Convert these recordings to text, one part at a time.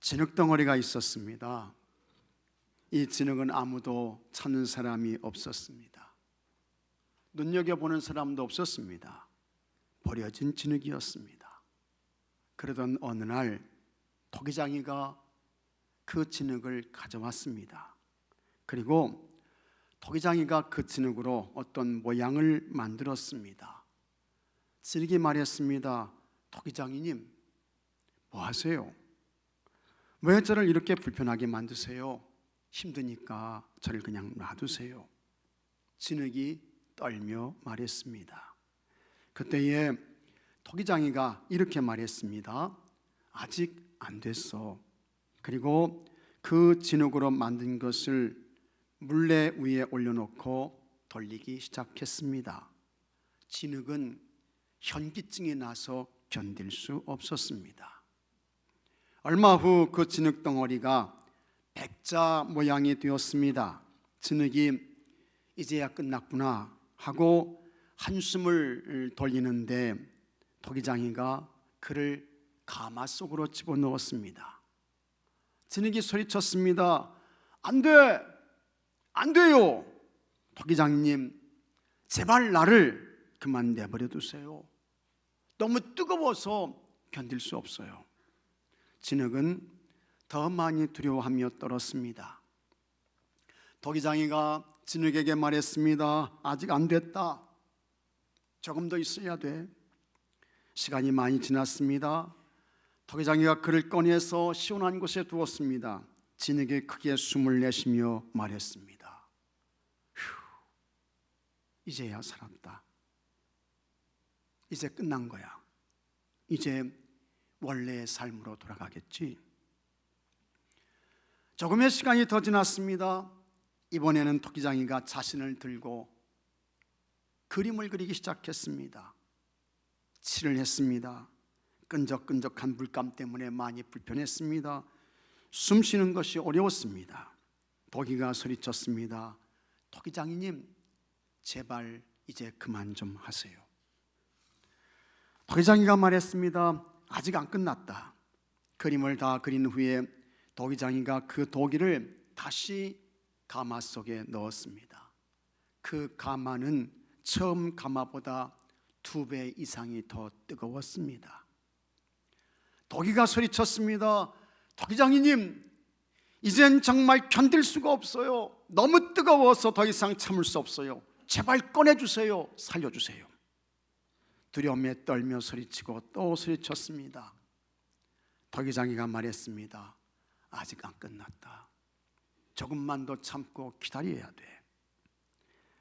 진흙덩어리가 있었습니다. 이 진흙은 아무도 찾는 사람이 없었습니다. 눈여겨보는 사람도 없었습니다. 버려진 진흙이었습니다. 그러던 어느 날 토기장이가 그 진흙을 가져왔습니다. 그리고 토기장이가 그 진흙으로 어떤 모양을 만들었습니다. 진흙이 말했습니다. 토기장이님, 뭐 하세요? 왜 저를 이렇게 불편하게 만드세요? 힘드니까 저를 그냥 놔두세요. 진흙이 떨며 말했습니다. 그때에 토기장이가 이렇게 말했습니다. 아직 안 됐어. 그리고 그 진흙으로 만든 것을 물레 위에 올려놓고 돌리기 시작했습니다. 진흙은 현기증이 나서 견딜 수 없었습니다. 얼마 후 그 진흙 덩어리가 백자 모양이 되었습니다. 진흙이 이제야 끝났구나 하고 한숨을 돌리는데 토기장이가 그를 가마 속으로 집어넣었습니다. 진흙이 소리쳤습니다. 안 돼! 안 돼요! 토기장님, 제발 나를 그만 내버려 두세요. 너무 뜨거워서 견딜 수 없어요. 진흙은 더 많이 두려워하며 떨었습니다. 토기장이가 진흙에게 말했습니다. 아직 안 됐다. 조금 더 있어야 돼. 시간이 많이 지났습니다. 토기장이가 그를 꺼내서 시원한 곳에 두었습니다. 진흙이 크게 숨을 내쉬며 말했습니다. 휴, 이제야 살았다. 이제 끝난 거야. 이제 원래의 삶으로 돌아가겠지. 조금의 시간이 더 지났습니다. 이번에는 토기장이가 자신을 들고 그림을 그리기 시작했습니다. 칠을 했습니다. 끈적끈적한 물감 때문에 많이 불편했습니다. 숨 쉬는 것이 어려웠습니다. 토기가 소리쳤습니다. 토기장이님, 제발 이제 그만 좀 하세요. 토기장이가 말했습니다. 아직 안 끝났다. 그림을 다 그린 후에 토기장이가 그 도기를 다시 가마 속에 넣었습니다. 그 가마는 처음 가마보다 2배 이상이 더 뜨거웠습니다. 토기가 소리쳤습니다. 토기장이님, 이젠 정말 견딜 수가 없어요. 너무 뜨거워서 더 이상 참을 수 없어요. 제발 꺼내주세요. 살려주세요. 두려움에 떨며 소리치고 또 소리쳤습니다. 토기장이가 말했습니다. 아직 안 끝났다. 조금만 더 참고 기다려야 돼.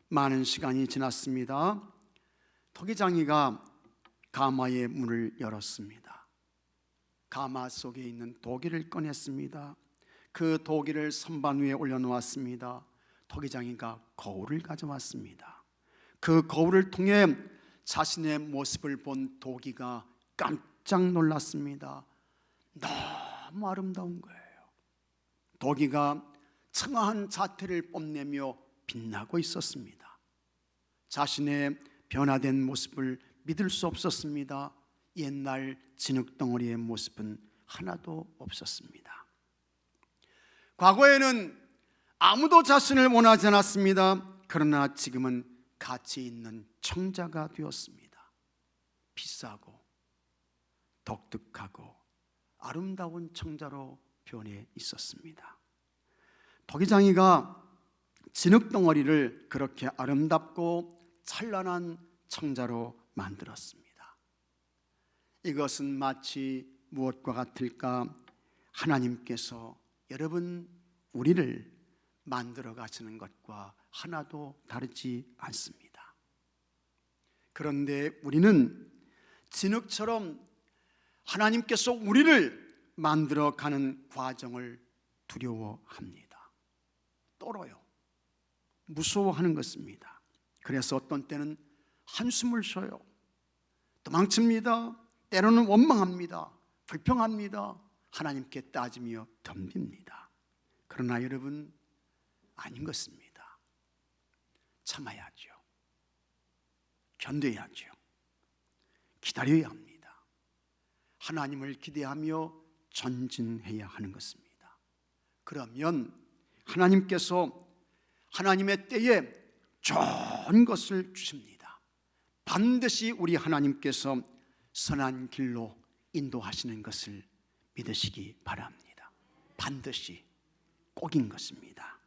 많은 시간이 지났습니다. 토기장이가 가마의 문을 열었습니다. 가마 속에 있는 도기를 꺼냈습니다. 그 도기를 선반 위에 올려놓았습니다. 토기장이가 거울을 가져왔습니다. 그 거울을 통해 자신의 모습을 본 도기가 깜짝 놀랐습니다. 너무 아름다운 거예요. 도기가 청아한 자태를 뽐내며 빛나고 있었습니다. 자신의 변화된 모습을 믿을 수 없었습니다. 옛날 진흙덩어리의 모습은 하나도 없었습니다. 과거에는 아무도 자신을 원하지 않았습니다. 그러나 지금은 가치 있는 청자가 되었습니다. 비싸고 독특하고 아름다운 청자로 변해 있었습니다. 토기장이가 진흙덩어리를 그렇게 아름답고 찬란한 청자로 만들었습니다. 이것은 마치 무엇과 같을까? 하나님께서 여러분 우리를 만들어 가시는 것과 하나도 다르지 않습니다. 그런데 우리는 진흙처럼 하나님께서 우리를 만들어 가는 과정을 두려워합니다. 떨어요. 무서워하는 것입니다. 그래서 어떤 때는 한숨을 쉬어요. 도망칩니다. 때로는 원망합니다. 불평합니다. 하나님께 따지며 덤빕니다. 그러나 여러분, 아닌 것입니다. 참아야죠. 견뎌야죠. 기다려야 합니다. 하나님을 기대하며 전진해야 하는 것입니다. 그러면 하나님께서 하나님의 때에 좋은 것을 주십니다. 반드시 우리 하나님께서 선한 길로 인도하시는 것을 믿으시기 바랍니다. 반드시 꼭인 것입니다.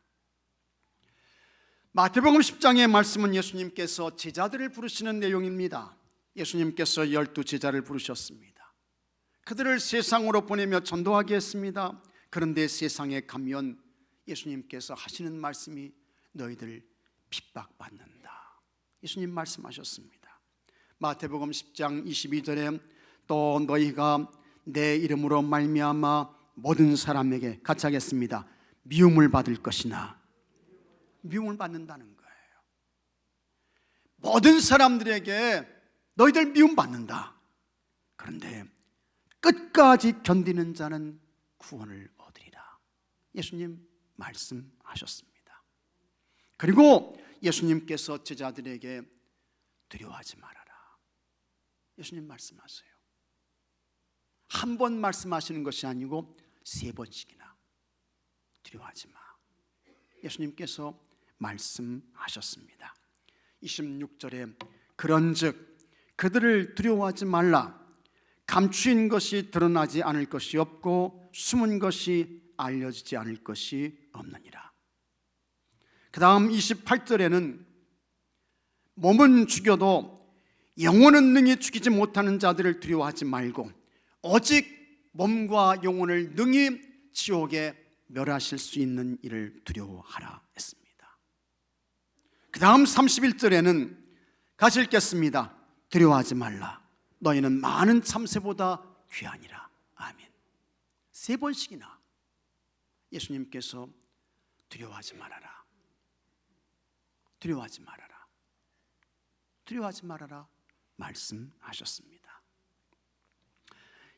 마태복음 10장의 말씀은 예수님께서 제자들을 부르시는 내용입니다. 예수님께서 12제자를 부르셨습니다. 그들을 세상으로 보내며 전도하게 했습니다. 그런데 세상에 가면 예수님께서 하시는 말씀이 너희들 핍박받는다. 예수님 말씀하셨습니다. 마태복음 10장 22절에 또 너희가 내 이름으로 말미암아 모든 사람에게 같이 하겠습니다. 미움을 받을 것이나, 미움을 받는다는 거예요. 모든 사람들에게 너희들 미움받는다. 그런데 끝까지 견디는 자는 구원을 얻으리라. 예수님 말씀하셨습니다. 그리고 예수님께서 제자들에게 두려워하지 말아라. 예수님 말씀하세요. 한 번 말씀하시는 것이 아니고 3번씩이나 두려워하지 마. 예수님께서 말씀하셨습니다. 26절에 그런즉 그들을 두려워하지 말라. 감추인 것이 드러나지 않을 것이 없고 숨은 것이 알려지지 않을 것이 없느니라. 그 다음 28절에는 몸은 죽여도 영혼은 능히 죽이지 못하는 자들을 두려워하지 말고 오직 몸과 영혼을 능히 지옥에 멸하실 수 있는 이를 두려워하라 했습니다. 그 다음 31절에는 같이 읽겠습니다. 두려워하지 말라. 너희는 많은 참새보다 귀하니라. 아멘. 3번씩이나 예수님께서 두려워하지 말아라, 두려워하지 말아라, 두려워하지 말아라 말씀하셨습니다.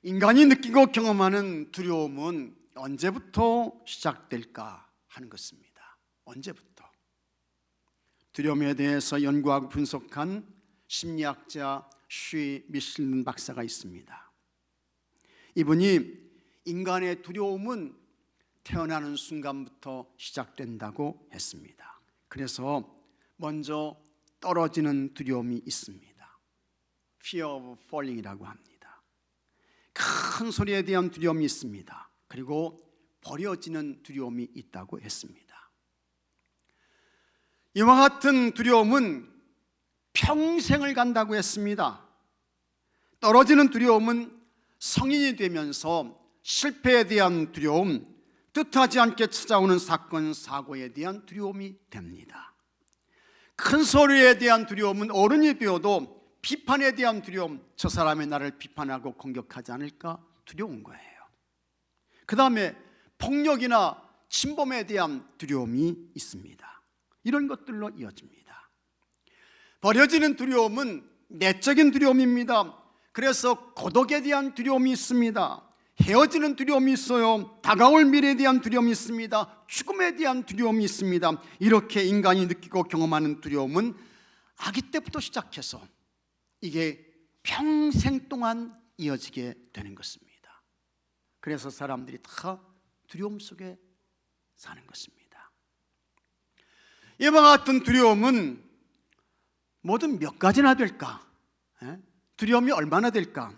인간이 느끼고 경험하는 두려움은 언제부터 시작될까 하는 것입니다. 언제부터? 두려움에 대해서 연구하고 분석한 심리학자 쉬 미슐린 박사가 있습니다. 이분이 인간의 두려움은 태어나는 순간부터 시작된다고 했습니다. 그래서 먼저 떨어지는 두려움이 있습니다. Fear of falling이라고 합니다. 큰 소리에 대한 두려움이 있습니다. 그리고 버려지는 두려움이 있다고 했습니다. 이와 같은 두려움은 평생을 간다고 했습니다. 떨어지는 두려움은 성인이 되면서 실패에 대한 두려움, 뜻하지 않게 찾아오는 사건, 사고에 대한 두려움이 됩니다. 큰 소리에 대한 두려움은 어른이 되어도 비판에 대한 두려움, 저 사람이 나를 비판하고 공격하지 않을까 두려운 거예요. 그 다음에 폭력이나 침범에 대한 두려움이 있습니다. 이런 것들로 이어집니다. 버려지는 두려움은 내적인 두려움입니다. 그래서 고독에 대한 두려움이 있습니다. 헤어지는 두려움이 있어요. 다가올 미래에 대한 두려움이 있습니다. 죽음에 대한 두려움이 있습니다. 이렇게 인간이 느끼고 경험하는 두려움은 아기 때부터 시작해서 이게 평생 동안 이어지게 되는 것입니다. 그래서 사람들이 다 두려움 속에 사는 것입니다. 이와 같은 두려움은 뭐든 몇 가지나 될까? 두려움이 얼마나 될까?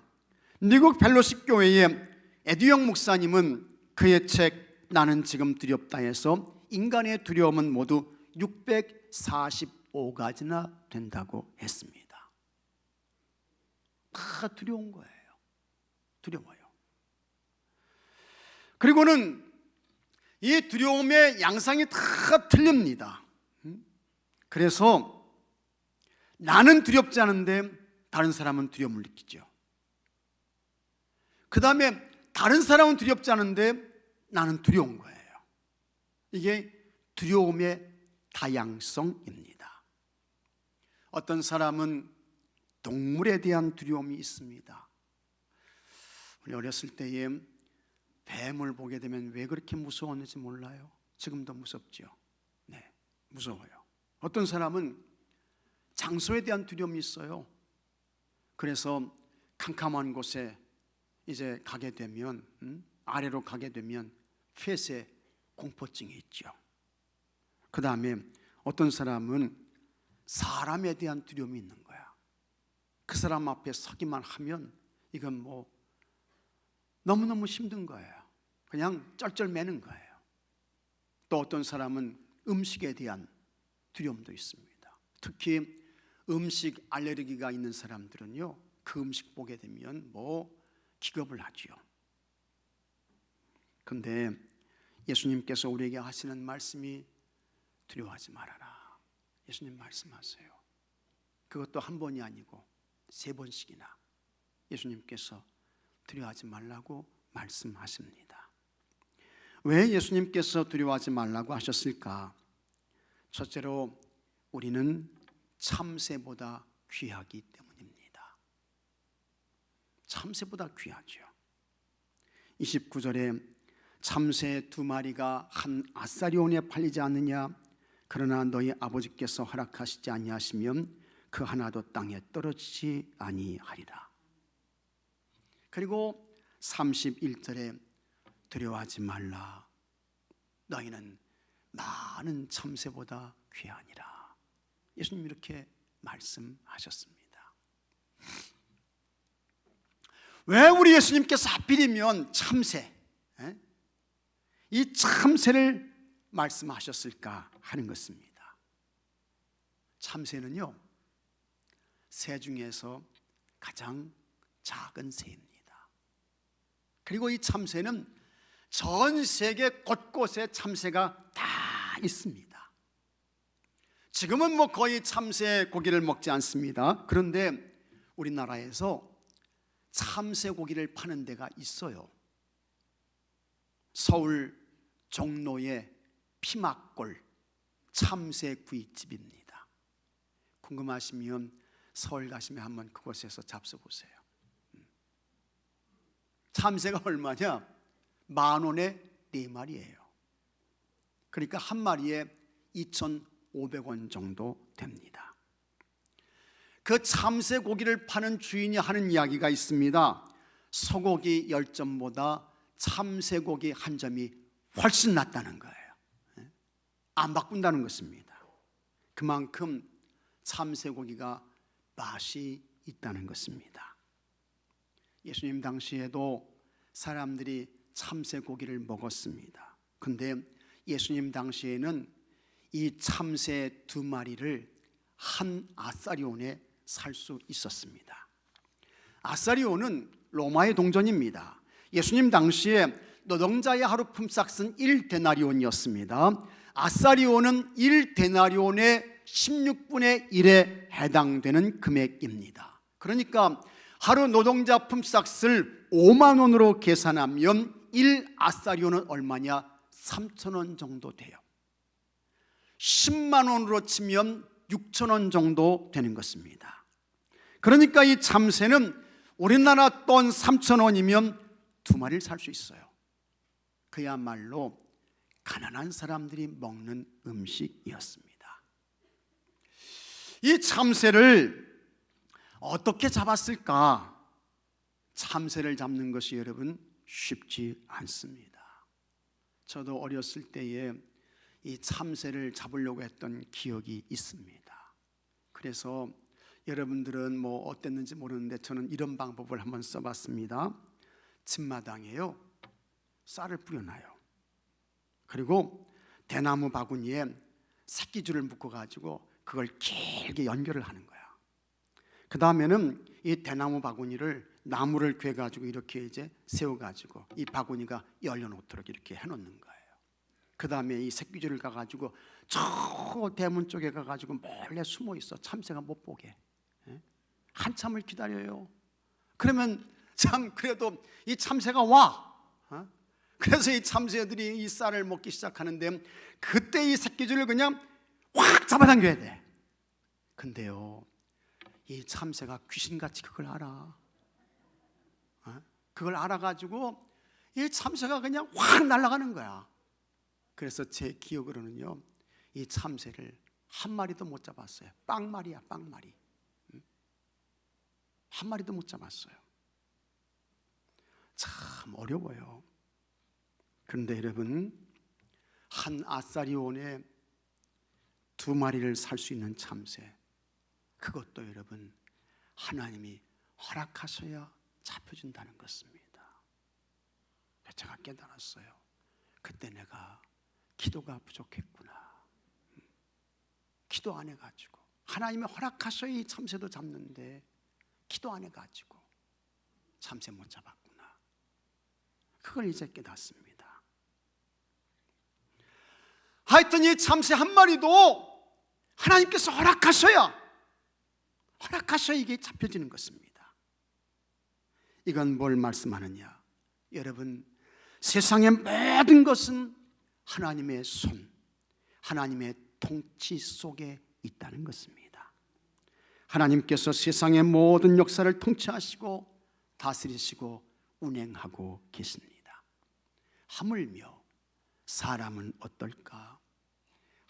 미국 펠로십 교회의 에듀영 목사님은 그의 책 나는 지금 두렵다에서 인간의 두려움은 모두 645가지나 된다고 했습니다. 다 두려운 거예요. 두려워요. 그리고는 이 두려움의 양상이 다 틀립니다. 그래서 나는 두렵지 않은데 다른 사람은 두려움을 느끼죠. 그 다음에 다른 사람은 두렵지 않은데 나는 두려운 거예요. 이게 두려움의 다양성입니다. 어떤 사람은 동물에 대한 두려움이 있습니다. 우리 어렸을 때에 뱀을 보게 되면 왜 그렇게 무서웠는지 몰라요. 지금도 무섭죠. 네, 무서워요. 어떤 사람은 장소에 대한 두려움이 있어요. 그래서 캄캄한 곳에 이제 가게 되면 아래로 가게 되면 폐쇄 공포증이 있죠. 그 다음에 어떤 사람은 사람에 대한 두려움이 있는 거야. 그 사람 앞에 서기만 하면 이건 뭐 너무너무 힘든 거예요. 그냥 쩔쩔매는 거예요. 또 어떤 사람은 음식에 대한 두려움도 있습니다. 특히 음식 알레르기가 있는 사람들은요, 그 음식 보게 되면 뭐 기겁을 하지요. 근데 예수님께서 우리에게 하시는 말씀이 두려워하지 말아라. 예수님 말씀하세요. 그것도 한 번이 아니고 3번씩이나 예수님께서 두려워하지 말라고 말씀하십니다. 왜 예수님께서 두려워하지 말라고 하셨을까? 첫째로 우리는 참새보다 귀하기 때문입니다. 참새보다 귀하죠. 29절에 참새 2마리가 한 아사리온에 팔리지 않느냐? 그러나 너희 아버지께서 허락하시지 아니하시면 그 하나도 땅에 떨어지지 아니하리라. 그리고 31절에 두려워하지 말라. 너희는 많은 참새보다 귀하니라. 예수님 이렇게 말씀하셨습니다. 왜 우리 예수님께서 하필이면 참새, 이 참새를 말씀하셨을까 하는 것입니다. 참새는요, 새 중에서 가장 작은 새입니다. 그리고 이 참새는 전 세계 곳곳에 참새가 다 있습니다. 지금은 뭐 거의 참새 고기를 먹지 않습니다. 그런데 우리나라에서 참새 고기를 파는 데가 있어요. 서울 종로의 피막골 참새구이집입니다. 궁금하시면 서울 가시면 한번 그곳에서 잡숴보세요. 참새가 얼마냐? 10,000원에 4마리예요. 그러니까 한 마리에 2,500원 정도 됩니다. 그 참새 고기를 파는 주인이 하는 이야기가 있습니다. 소고기 10점보다 참새 고기 1점이 훨씬 낫다는 거예요. 안 바꾼다는 것입니다. 그만큼 참새 고기가 맛이 있다는 것입니다. 예수님 당시에도 사람들이 참새 고기를 먹었습니다. 근데 예수님 당시에는 이 참새 2마리를 한 아사리온에 살 수 있었습니다. 아사리온은 로마의 동전입니다. 예수님 당시에 노동자의 하루 품삯은 1데나리온이었습니다. 아사리온은 1데나리온의 16분의 1에 해당되는 금액입니다. 그러니까 하루 노동자 품삯을 5만 원으로 계산하면 1아사리온은 얼마냐? 3,000원 정도 돼요. 10만 원으로 치면 6,000원 정도 되는 것입니다. 그러니까 이 참새는 우리나라 돈 3,000원이면 2마리를 살 수 있어요. 그야말로 가난한 사람들이 먹는 음식이었습니다. 이 참새를 어떻게 잡았을까? 참새를 잡는 것이 여러분 쉽지 않습니다. 저도 어렸을 때에 이 참새를 잡으려고 했던 기억이 있습니다. 그래서 여러분들은 뭐 어땠는지 모르는데 저는 이런 방법을 한번 써봤습니다. 집마당에요, 쌀을 뿌려놔요. 그리고 대나무 바구니에 새끼줄을 묶어가지고 그걸 길게 연결을 하는 거야. 그 다음에는 이 대나무 바구니를 나무를 괴가지고 이렇게 이제 세워가지고 이 바구니가 열려놓도록 이렇게 해놓는 거예요. 그 다음에 이 새끼줄을 가가지고 저 대문 쪽에 가가지고 몰래 숨어 있어. 참새가 못 보게. 한참을 기다려요. 그러면 참 그래도 이 참새가 와. 그래서 이 참새들이 이 쌀을 먹기 시작하는데 그때 이 새끼줄을 그냥 확 잡아당겨야 돼. 근데요, 이 참새가 귀신같이 그걸 알아. 그걸 알아가지고 이 참새가 그냥 확 날아가는 거야. 그래서 제 기억으로는요, 이 참새를 한 마리도 못 잡았어요. 빵말이야, 빵말이. 한 마리도 못 잡았어요. 참 어려워요. 그런데 여러분, 한 아사리온에 2마리를 살 수 있는 참새, 그것도 여러분 하나님이 허락하셔야 잡혀준다는 것입니다. 제가 깨달았어요. 그때 내가 기도가 부족했구나. 기도 안 해가지고, 하나님이 허락하셔야 이 참새도 잡는데 기도 안 해가지고 참새 못 잡았구나. 그걸 이제 깨닫습니다. 하여튼 이 참새 한 마리도 하나님께서 허락하셔야 이게 잡혀지는 것입니다. 이건 뭘 말씀하느냐? 여러분, 세상의 모든 것은 하나님의 손, 하나님의 통치 속에 있다는 것입니다. 하나님께서 세상의 모든 역사를 통치하시고 다스리시고 운행하고 계십니다. 하물며 사람은 어떨까?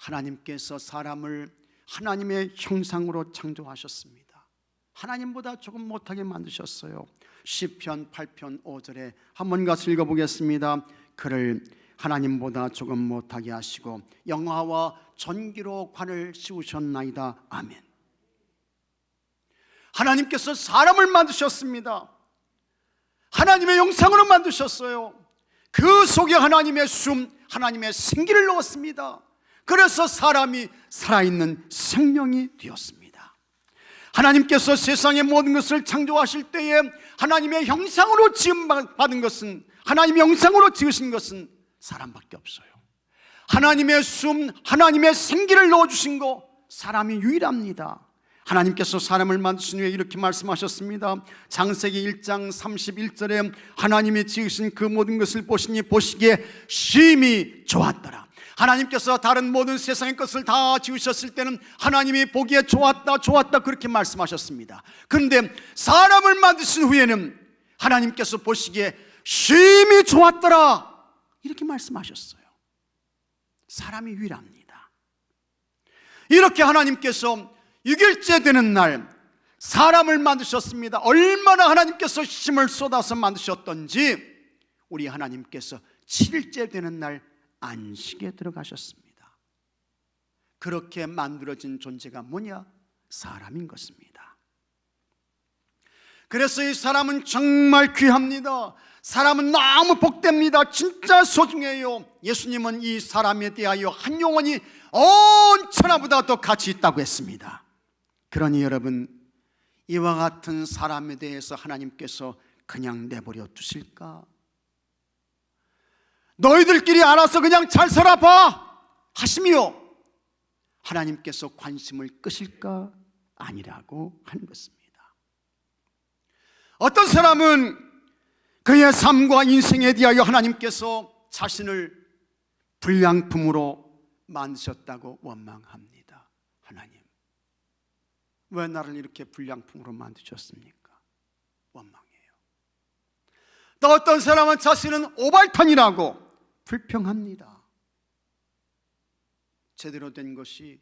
하나님께서 사람을 하나님의 형상으로 창조하셨습니다. 하나님보다 조금 못하게 만드셨어요. 시편 8편 5절에 한번 같이 읽어보겠습니다. 그를 하나님보다 조금 못하게 하시고 영화와 전기로 관을 씌우셨나이다. 아멘. 하나님께서 사람을 만드셨습니다. 하나님의 형상으로 만드셨어요. 그 속에 하나님의 숨, 하나님의 생기를 넣었습니다. 그래서 사람이 살아있는 생명이 되었습니다. 하나님께서 세상의 모든 것을 창조하실 때에 하나님의 형상으로 지음받은 것은, 하나님의 형상으로 지으신 것은 사람밖에 없어요. 하나님의 숨, 하나님의 생기를 넣어주신 거 사람이 유일합니다. 하나님께서 사람을 만드신 후에 이렇게 말씀하셨습니다. 창세기 1장 31절에 하나님이 지으신 그 모든 것을 보시니 보시기에 심히 좋았더라. 하나님께서 다른 모든 세상의 것을 다 지으셨을 때는 하나님이 보기에 좋았다 좋았다 그렇게 말씀하셨습니다. 그런데 사람을 만드신 후에는 하나님께서 보시기에 심히 좋았더라 이렇게 말씀하셨어요. 사람이 유일합니다. 이렇게 하나님께서 6일째 되는 날 사람을 만드셨습니다. 얼마나 하나님께서 힘을 쏟아서 만드셨던지 우리 하나님께서 7일째 되는 날 안식에 들어가셨습니다. 그렇게 만들어진 존재가 뭐냐? 사람인 것입니다. 그래서 이 사람은 정말 귀합니다. 사람은 너무 복됩니다. 진짜 소중해요. 예수님은 이 사람에 대하여 한 영혼이 온 천하보다 더 가치 있다고 했습니다. 그러니 여러분, 이와 같은 사람에 대해서 하나님께서 그냥 내버려 두실까? 너희들끼리 알아서 그냥 잘 살아봐 하시며 하나님께서 관심을 끄실까? 아니라고 하는 것입니다. 어떤 사람은 그의 삶과 인생에 대하여 하나님께서 자신을 불량품으로 만드셨다고 원망합니다. 하나님, 왜 나를 이렇게 불량품으로 만드셨습니까? 원망해요. 또 어떤 사람은 자신은 오발탄이라고 불평합니다. 제대로 된 것이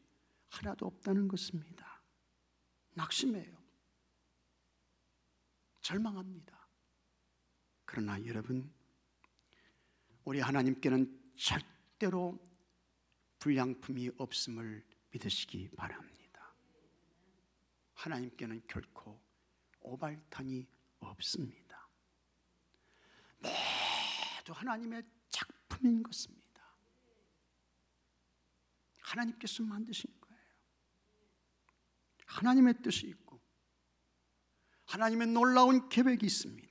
하나도 없다는 것입니다. 낙심해요. 절망합니다. 그러나 여러분, 우리 하나님께는 절대로 불량품이 없음을 믿으시기 바랍니다. 하나님께는 결코 오발탄이 없습니다. 모두 하나님의 작품인 것입니다. 하나님께서 만드신 거예요. 하나님의 뜻이 있고 하나님의 놀라운 계획이 있습니다.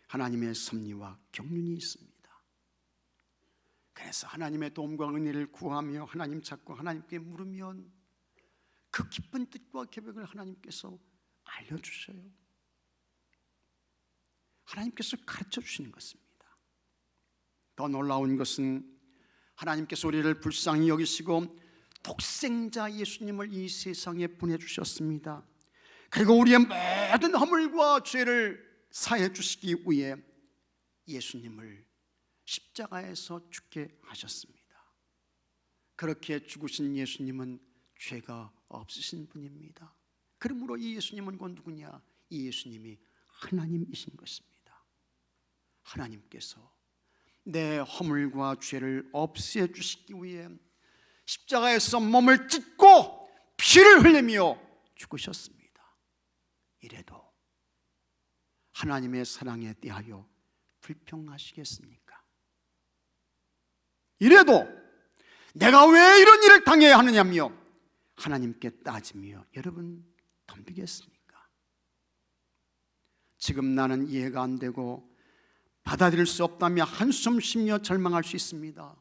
하나님의 섭리와 경륜이 있습니다. 그래서 하나님의 도움과 은혜를 구하며 하나님 찾고 하나님께 물으면 그 깊은 뜻과 계획을 하나님께서 알려주셔요. 하나님께서 가르쳐 주시는 것입니다. 더 놀라운 것은 하나님께서 우리를 불쌍히 여기시고 독생자 예수님을 이 세상에 보내주셨습니다. 그리고 우리의 모든 허물과 죄를 사해 주시기 위해 예수님을 십자가에서 죽게 하셨습니다. 그렇게 죽으신 예수님은 죄가 없으신 분입니다. 그러므로 이 예수님은 곧 누구냐? 이 예수님이 하나님이신 것입니다. 하나님께서 내 허물과 죄를 없애주시기 위해 십자가에서 몸을 찢고 피를 흘리며 죽으셨습니다. 이래도 하나님의 사랑에 대하여 불평하시겠습니까? 이래도 내가 왜 이런 일을 당해야 하느냐며 하나님께 따지며 여러분 덤비겠습니까? 지금 나는 이해가 안 되고 받아들일 수 없다며 한숨 쉬며 절망할 수 있습니다.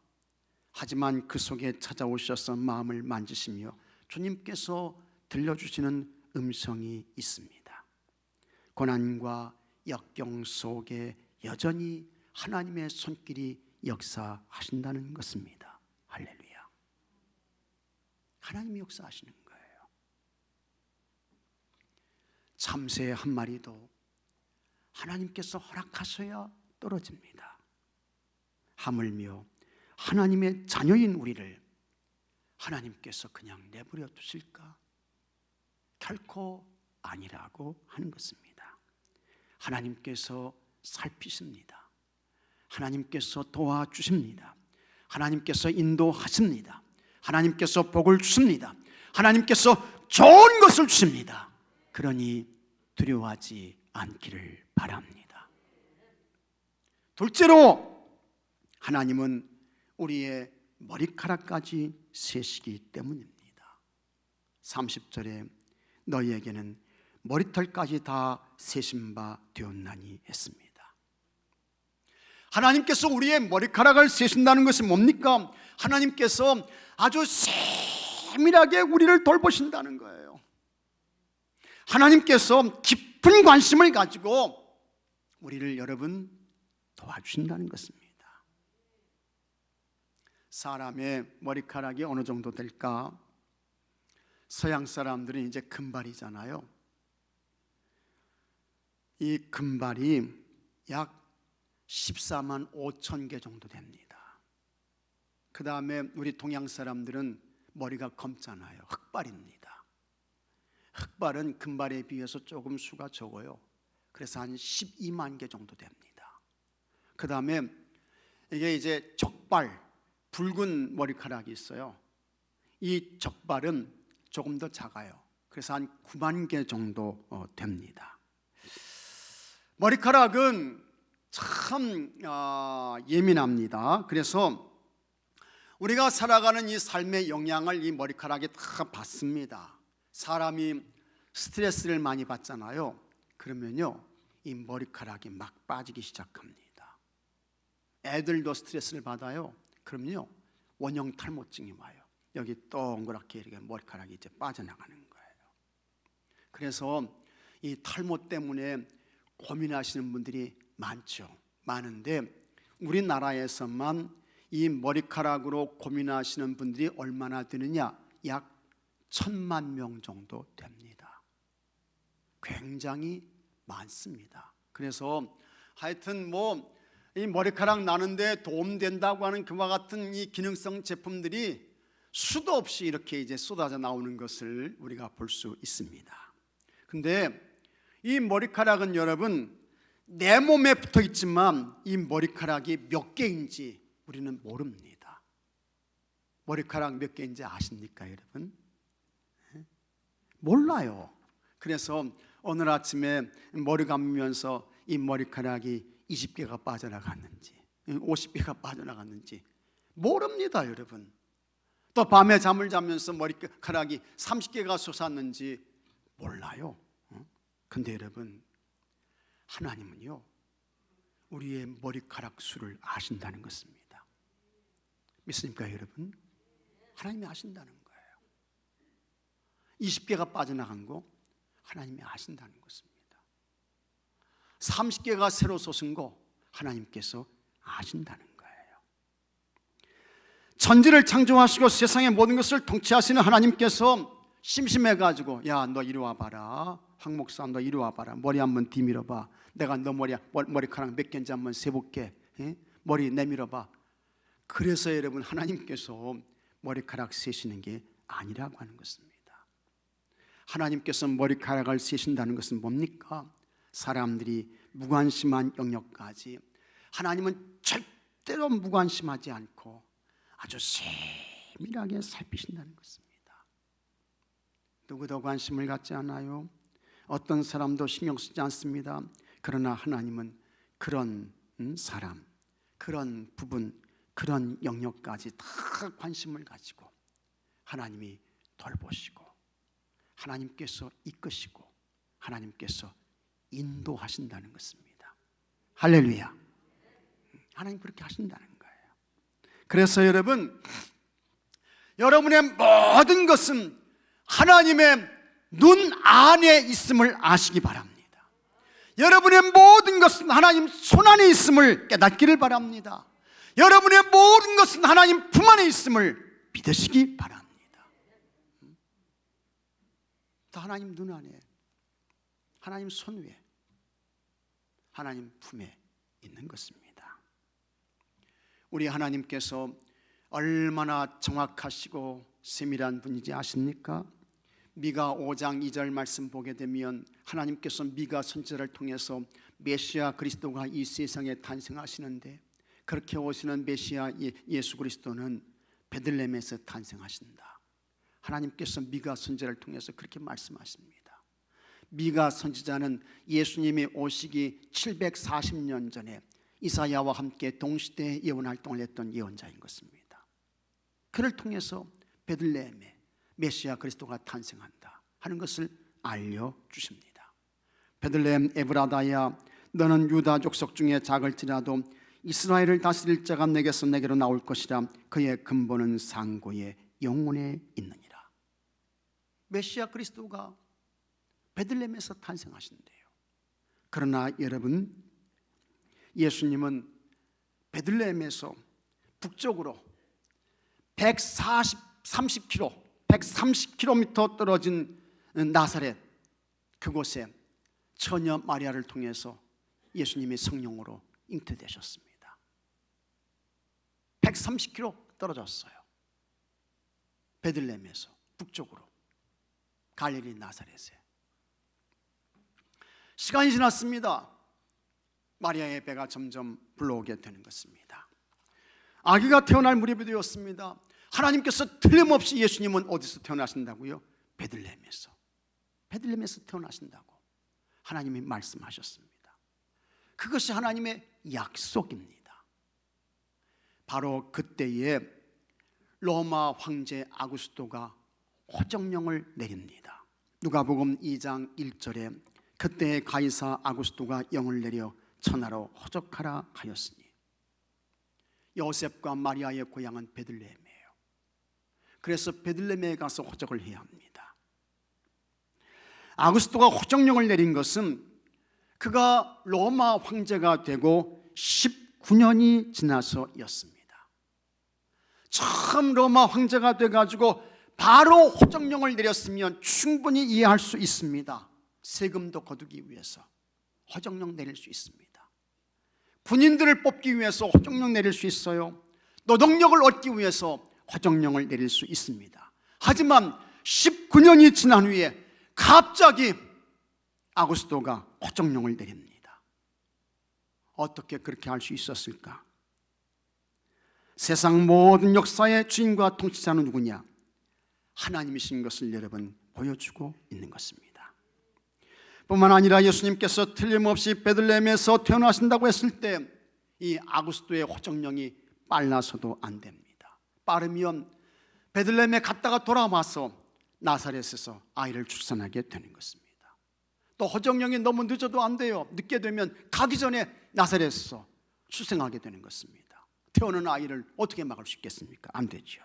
하지만 그 속에 찾아오셔서 마음을 만지시며 주님께서 들려주시는 음성이 있습니다. 고난과 역경 속에 여전히 하나님의 손길이 역사하신다는 것입니다. 할렐루야. 하나님이 역사하시는 거예요. 참새 한 마리도 하나님께서 허락하셔야 떨어집니다. 하물며 하나님의 자녀인 우리를 하나님께서 그냥 내버려 두실까? 결코 아니라고 하는 것입니다. 하나님께서 살피십니다. 하나님께서 도와주십니다. 하나님께서 인도하십니다. 하나님께서 복을 주십니다. 하나님께서 좋은 것을 주십니다. 그러니 두려워하지 않기를 바랍니다. 둘째로 하나님은 우리의 머리카락까지 세시기 때문입니다. 30절에 너희에게는 머리털까지 다 세신 바 되었나니 했습니다. 하나님께서 우리의 머리카락을 세신다는 것이 뭡니까? 하나님께서 아주 세밀하게 우리를 돌보신다는 거예요. 하나님께서 깊은 관심을 가지고 우리를 여러분 도와주신다는 것입니다. 사람의 머리카락이 어느 정도 될까? 서양 사람들은 이제 금발이잖아요. 이 금발이 약 14만 5천 개 정도 됩니다. 그 다음에 우리 동양 사람들은 머리가 검잖아요. 흑발입니다. 흑발은 금발에 비해서 조금 수가 적어요. 그래서 한 12만 개 정도 됩니다. 그 다음에 이게 이제 적발, 붉은 머리카락이 있어요. 이 적발은 조금 더 작아요. 그래서 한 9만 개 정도 됩니다. 머리카락은 참 예민합니다. 그래서 우리가 살아가는 이 삶의 영향을 이 머리카락이 다 받습니다. 사람이 스트레스를 많이 받잖아요. 그러면요 이 머리카락이 막 빠지기 시작합니다. 애들도 스트레스를 받아요. 그러면요 원형 탈모증이 와요. 여기 동그랗게 이렇게 머리카락이 이제 빠져나가는 거예요. 그래서 이 탈모 때문에 고민하시는 분들이 많죠. 많은데 우리나라에서만 이 머리카락으로 고민하시는 분들이 얼마나 되느냐? 약 1,000만 명 정도 됩니다. 굉장히 많습니다. 그래서 하여튼 뭐 이 머리카락 나는데 도움된다고 하는 그와 같은 이 기능성 제품들이 수도 없이 이렇게 이제 쏟아져 나오는 것을 우리가 볼 수 있습니다. 근데 이 머리카락은 여러분 내 몸에 붙어 있지만 이 머리카락이 몇 개인지 우리는 모릅니다. 머리카락 몇 개인지 아십니까 여러분? 몰라요. 그래서 오늘 아침에 머리 감으면서 이 머리카락이 20개가 빠져나갔는지 50개가 빠져나갔는지 모릅니다 여러분. 또 밤에 잠을 자면서 머리카락이 30개가 솟았는지 몰라요. 근데 여러분 하나님은요 우리의 머리카락 수를 아신다는 것입니다. 믿습니까 여러분? 하나님이 아신다는 거예요. 20개가 빠져나간 거 하나님이 아신다는 것입니다. 30개가 새로 솟은 거 하나님께서 아신다는 거예요. 천지를 창조하시고 세상의 모든 것을 통치하시는 하나님께서 심심해가지고 야 너 이리 와봐라, 황 목사 너 이리 와봐라, 머리 한번 뒤밀어봐, 내가 너 머리카락 몇 개인지 한번 세볼게, 머리 내밀어봐. 그래서 여러분 하나님께서 머리카락 세시는 게 아니라고 하는 것입니다. 하나님께서 머리카락을 세신다는 것은 뭡니까? 사람들이 무관심한 영역까지 하나님은 때로 무관심하지 않고 아주 세밀하게 살피신다는 것입니다. 누구도 관심을 갖지 않아요. 어떤 사람도 신경 쓰지 않습니다. 그러나 하나님은 그런 사람, 그런 부분, 그런 영역까지 다 관심을 가지고 하나님이 돌보시고 하나님께서 이끄시고 하나님께서 인도하신다는 것입니다. 할렐루야. 하나님 그렇게 하신다는 거예요. 그래서 여러분의 모든 것은 하나님의 눈 안에 있음을 아시기 바랍니다. 여러분의 모든 것은 하나님 손 안에 있음을 깨닫기를 바랍니다. 여러분의 모든 것은 하나님 품 안에 있음을 믿으시기 바랍니다. 다 하나님 눈 안에, 하나님 손 위에, 하나님 품에 있는 것입니다. 우리 하나님께서 얼마나 정확하시고 세밀한 분인지 아십니까? 미가 5장 2절 말씀 보게 되면 하나님께서 미가 선지자를 통해서 메시아 그리스도가 이 세상에 탄생하시는데, 그렇게 오시는 메시아 예수 그리스도는 베들레헴에서 탄생하신다. 하나님께서 미가 선지자를 통해서 그렇게 말씀하십니다. 미가 선지자는 예수님이 오시기 740년 전에 이사야와 함께 동시대에 예언 활동을 했던 예언자인 것입니다. 그를 통해서 베들레헴에 메시아 그리스도가 탄생한다 하는 것을 알려주십니다. 베들레헴 에브라다야, 너는 유다 족속 중에 작을지라도 이스라엘을 다스릴 자가 내게서 내게로 나올 것이라. 그의 근본은 상고의 영혼에 있느니라. 메시아 그리스도가 베들레헴에서 탄생하신대요. 그러나 여러분, 예수님은 베들레헴에서 북쪽으로 130km 떨어진 나사렛, 그곳에 처녀 마리아를 통해서 예수님이 성령으로 잉태되셨습니다. 130km 떨어졌어요. 베들레헴에서 북쪽으로 갈릴리 나사렛에. 시간이 지났습니다. 마리아의 배가 점점 불러오게 되는 것입니다. 아기가 태어날 무렵이 되었습니다. 하나님께서 틀림없이 예수님은 어디서 태어나신다고요? 베들레헴에서. 베들레헴에서 태어나신다고 하나님이 말씀하셨습니다. 그것이 하나님의 약속입니다. 바로 그때에 로마 황제 아구스토가 호정령을 내립니다. 누가복음 2장 1절에 그때 가이사 아구스토가 영을 내려 천하로 호적하라 하였으니, 요셉과 마리아의 고향은 베들레헴이에요. 그래서 베들레헴에 가서 호적을 해야 합니다. 아구스토가 호정령을 내린 것은 그가 로마 황제가 되고 19년이 지나서였습니다. 처음 로마 황제가 돼가지고 바로 호정령을 내렸으면 충분히 이해할 수 있습니다. 세금도 거두기 위해서 호정령 내릴 수 있습니다. 군인들을 뽑기 위해서 호정령 내릴 수 있어요. 노동력을 얻기 위해서 호정령을 내릴 수 있습니다. 하지만 19년이 지난 후에 갑자기 아구스토가 호정령을 내립니다. 어떻게 그렇게 할 수 있었을까? 세상 모든 역사의 주인과 통치자는 누구냐? 하나님이신 것을 여러분 보여주고 있는 것입니다. 뿐만 아니라 예수님께서 틀림없이 베들레헴에서 태어나신다고 했을 때 이 아구스토의 호정령이 빨라서도 안 됩니다. 빠르면 베들레헴에 갔다가 돌아와서 나사렛에서 아이를 출산하게 되는 것입니다. 또 호정령이 너무 늦어도 안 돼요. 늦게 되면 가기 전에 나사렛에서 출생하게 되는 것입니다. 태어난 아이를 어떻게 막을 수 있겠습니까? 안 되죠.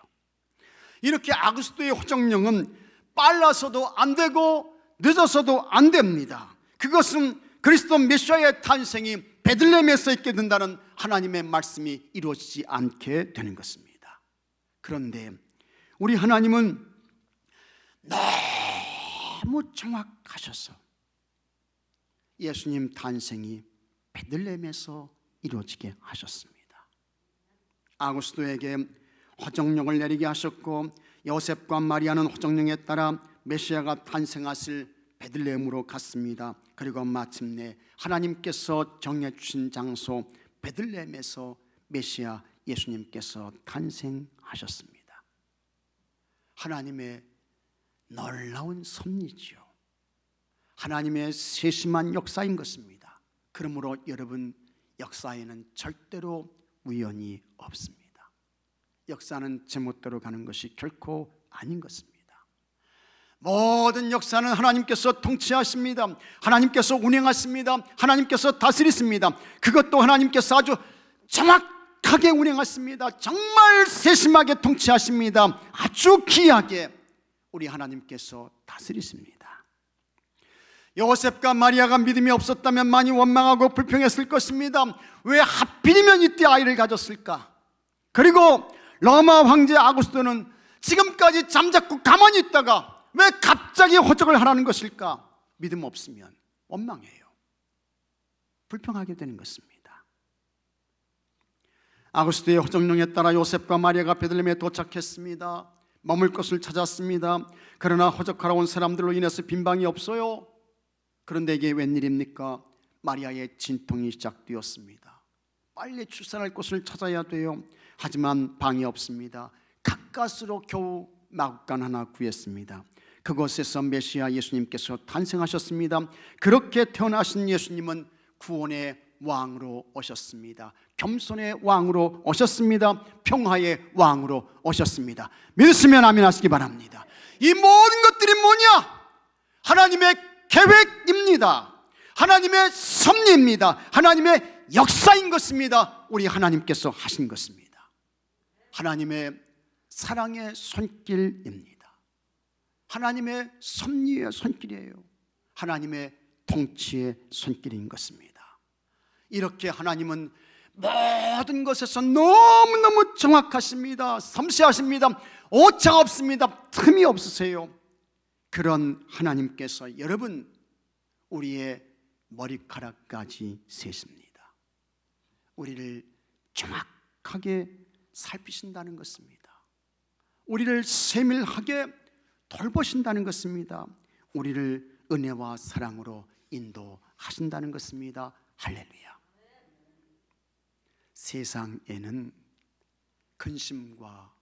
이렇게 아구스토의 호정령은 빨라서도 안 되고 늦어서도 안 됩니다. 그것은 그리스도 메시아의 탄생이 베들레헴에서 있게 된다는 하나님의 말씀이 이루어지지 않게 되는 것입니다. 그런데 우리 하나님은 너무 정확하셔서 예수님 탄생이 베들레헴에서 이루어지게 하셨습니다. 아구스토에게 호정령을 내리게 하셨고, 요셉과 마리아는 호정령에 따라 메시아가 탄생하실 베들레헴으로 갔습니다. 그리고 마침내 하나님께서 정해주신 장소 베들레헴에서 메시아 예수님께서 탄생하셨습니다. 하나님의 놀라운 섭리지요. 하나님의 세심한 역사인 것입니다. 그러므로 여러분, 역사에는 절대로 우연이 없습니다. 역사는 제멋대로 가는 것이 결코 아닌 것입니다. 모든 역사는 하나님께서 통치하십니다. 하나님께서 운행하십니다. 하나님께서 다스리십니다. 그것도 하나님께서 아주 정확하게 운행하십니다. 정말 세심하게 통치하십니다. 아주 기이하게 우리 하나님께서 다스리십니다. 요셉과 마리아가 믿음이 없었다면 많이 원망하고 불평했을 것입니다. 왜 하필이면 이때 아이를 가졌을까? 그리고 로마 황제 아구스토는 지금까지 잠자코 가만히 있다가 왜 갑자기 호적을 하라는 것일까? 믿음 없으면 원망해요. 불평하게 되는 것입니다. 아구스토의 호정령에 따라 요셉과 마리아가 베들레헴에 도착했습니다. 머물 곳을 찾았습니다. 그러나 호적하러 온 사람들로 인해서 빈방이 없어요. 그런데 이게 웬일입니까? 마리아의 진통이 시작되었습니다. 빨리 출산할 곳을 찾아야 돼요. 하지만 방이 없습니다. 가까스로 겨우 마구간 하나 구했습니다. 그곳에서 메시아 예수님께서 탄생하셨습니다. 그렇게 태어나신 예수님은 구원의 왕으로 오셨습니다. 겸손의 왕으로 오셨습니다. 평화의 왕으로 오셨습니다. 믿으시면 아멘 하시기 바랍니다. 이 모든 것들이 뭐냐? 하나님의 계획입니다. 하나님의 섭리입니다. 하나님의 역사인 것입니다. 우리 하나님께서 하신 것입니다. 하나님의 사랑의 손길입니다. 하나님의 섭리의 손길이에요. 하나님의 통치의 손길인 것입니다. 이렇게 하나님은 모든 것에서 너무너무 정확하십니다. 섬세하십니다. 오차가 없습니다. 틈이 없으세요. 그런 하나님께서 여러분, 우리의 머리카락까지 세십니다. 우리를 정확하게 살피신다는 것입니다. 우리를 세밀하게 돌보신다는 것입니다. 우리를 은혜와 사랑으로 인도하신다는 것입니다. 할렐루야. 세상에는 근심과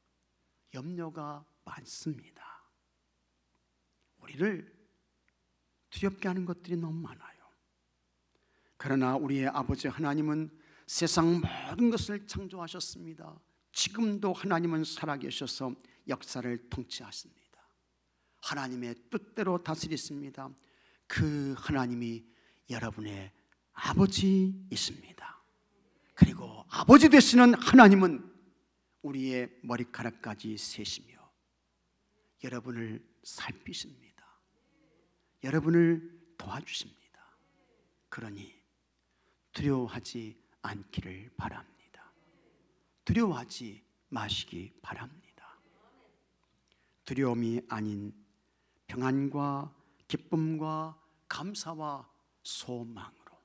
염려가 많습니다. 우리를 두렵게 하는 것들이 너무 많아요. 그러나 우리의 아버지 하나님은 세상 모든 것을 창조하셨습니다. 지금도 하나님은 살아계셔서 역사를 통치하십니다. 하나님의 뜻대로 다스리십니다. 그 하나님이 여러분의 아버지이십니다. 그리고 아버지 되시는 하나님은 우리의 머리카락까지 세시며 여러분을 살피십니다. 여러분을 도와주십니다. 그러니 두려워하지 않기를 바랍니다. 두려워하지 마시기 바랍니다. 두려움이 아닌 평안과 기쁨과 감사와 소망으로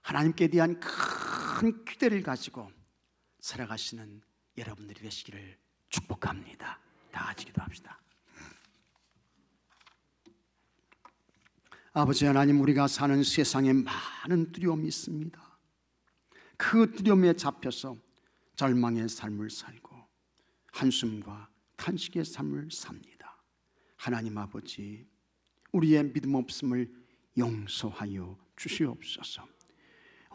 하나님께 대한 큰 기대를 가지고 살아가시는 여러분들이 되시기를 축복합니다. 다 같이 기도합시다. 아버지 하나님, 우리가 사는 세상에 많은 두려움이 있습니다. 그 두려움에 잡혀서 절망의 삶을 살고 한숨과 탄식의 삶을 삽니다. 하나님 아버지, 우리의 믿음 없음을 용서하여 주시옵소서.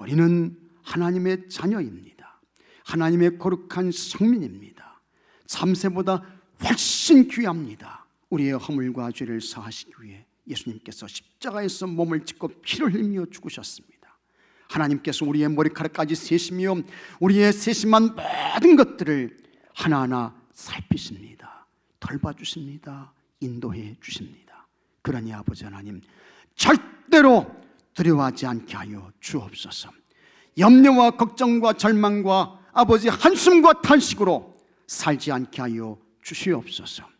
우리는 하나님의 자녀입니다. 하나님의 거룩한 성민입니다. 참새보다 훨씬 귀합니다. 우리의 허물과 죄를 사하시기 위해 예수님께서 십자가에서 몸을 찢고 피를 흘리며 죽으셨습니다. 하나님께서 우리의 머리카락까지 세시며 우리의 세심한 모든 것들을 하나하나 살피십니다. 돌봐주십니다. 인도해 주십니다. 그러니 아버지 하나님, 절대로 두려워하지 않게 하여 주옵소서. 염려와 걱정과 절망과 아버지 한숨과 탄식으로 살지 않게 하여 주시옵소서.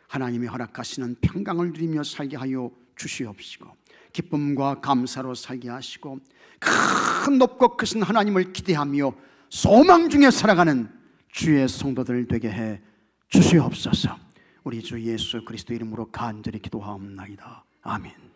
하나님이 허락하시는 평강을 누리며 살게 하여 주시옵시고 기쁨과 감사로 살게 하시고 큰 높고 크신 하나님을 기대하며 소망 중에 살아가는 주의 성도들 되게 해 주시옵소서. 우리 주 예수 그리스도 이름으로 간절히 기도하옵나이다. 아멘.